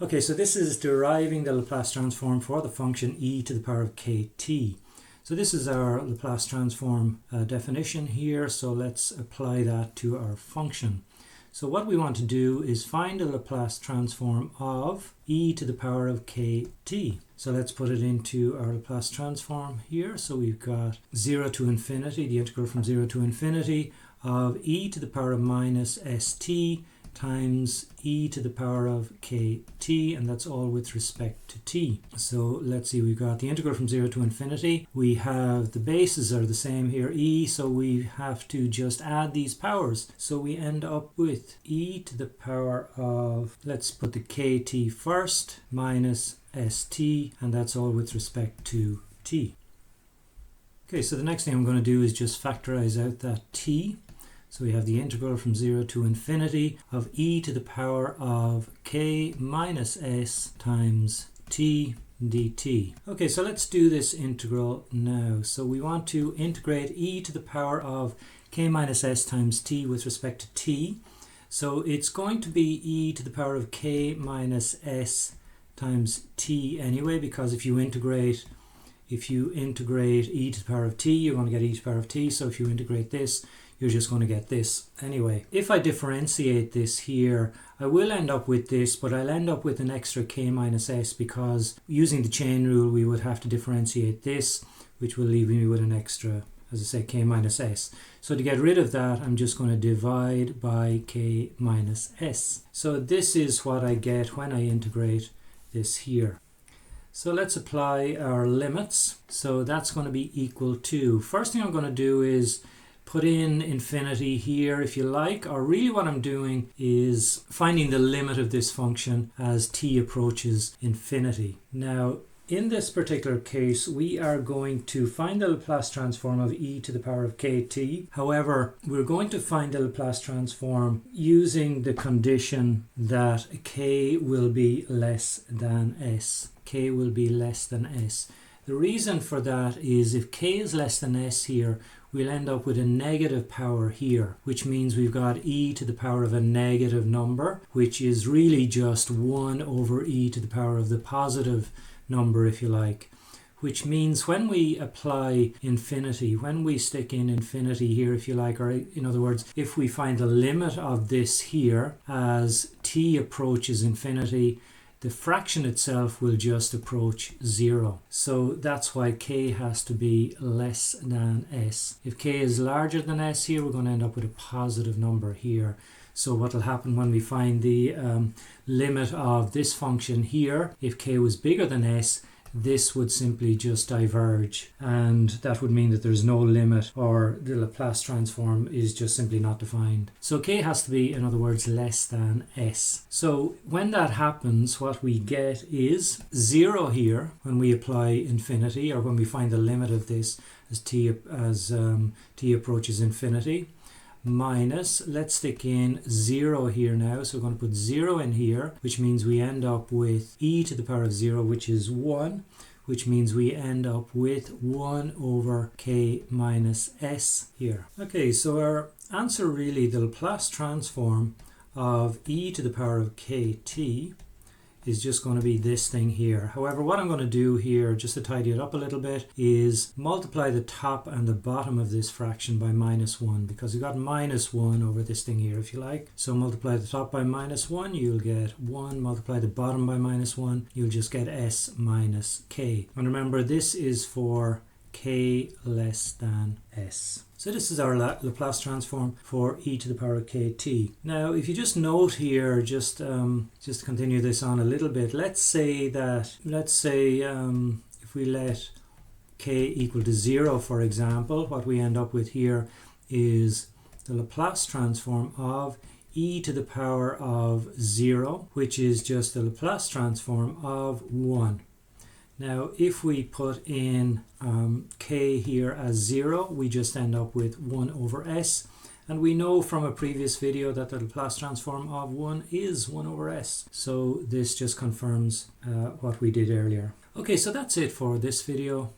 Okay, so this is deriving the Laplace transform for the function e to the power of kt. So this is our Laplace transform definition here, so let's apply that to our function. So what we want to do is find the Laplace transform of e to the power of kt. So let's put it into our Laplace transform here. So we've got 0 to infinity, the integral from 0 to infinity of e to the power of minus st times e to the power of kt, and that's all with respect to t. So let's see, we've got the integral from 0 to infinity. We have the bases are the same here, e, so we have to just add these powers. So we end up with e to the power of, let's put the kt first, minus st, and that's all with respect to t. Okay, so the next thing I'm going to do is just factorize out that t. So we have the integral from 0 to infinity of e to the power of k minus s times t dt. Okay, so let's do this integral now. So we want to integrate e to the power of k minus s times t with respect to t. So it's going to be e to the power of k minus s times t anyway, because if you integrate e to the power of t, you're going to get e to the power of t. So if you integrate this, you're just going to get this anyway. If I differentiate this here, I will end up with this, but I'll end up with an extra k minus s, because using the chain rule we would have to differentiate this, which will leave me with an extra, as I say, k minus s. So to get rid of that, I'm just going to divide by k minus s. So this is what I get when I integrate this here. So let's apply our limits. So that's going to be equal to, first thing I'm going to do is put in infinity here if you like, or really what I'm doing is finding the limit of this function as t approaches infinity. Now in this particular case we are going to find the Laplace transform of e to the power of kt. However, we're going to find the Laplace transform using the condition that k will be less than s. K will be less than s. The reason for that is if k is less than s here, we'll end up with a negative power here, which means we've got e to the power of a negative number, which is really just 1 over e to the power of the positive number, if you like. Which means when we apply infinity, when we stick in infinity here, if you like, or in other words, if we find the limit of this here as t approaches infinity, the fraction itself will just approach 0. So that's why k has to be less than s. If k is larger than s here, we're going to end up with a positive number here. So what will happen when we find the limit of this function here, if k was bigger than s, this would simply just diverge, and that would mean that there's no limit, or the Laplace transform is just simply not defined. So k has to be, in other words, less than s. So when that happens, what we get is 0 here when we apply infinity, or when we find the limit of this as t approaches infinity, minus, let's stick in 0 here now, so we're going to put 0 in here, which means we end up with e to the power of 0, which is 1, which means we end up with 1 over k minus s here. Okay, so our answer really, the Laplace transform of e to the power of kt is just going to be this thing here. However, what I'm going to do here, just to tidy it up a little bit, is multiply the top and the bottom of this fraction by minus 1, because we've got minus 1 over this thing here, if you like. So multiply the top by minus 1, you'll get 1. Multiply the bottom by minus 1, you'll just get s minus k. And remember, this is for k less than s. So this is our Laplace transform for e to the power of kt. Now, if you just note here, just to continue this on a little bit, let's say if we let k equal to 0, for example, what we end up with here is the Laplace transform of e to the power of 0, which is just the Laplace transform of 1. Now, if we put in k here as 0, we just end up with 1 over s. And we know from a previous video that the Laplace transform of 1 is 1 over s. So this just confirms what we did earlier. Okay, so that's it for this video.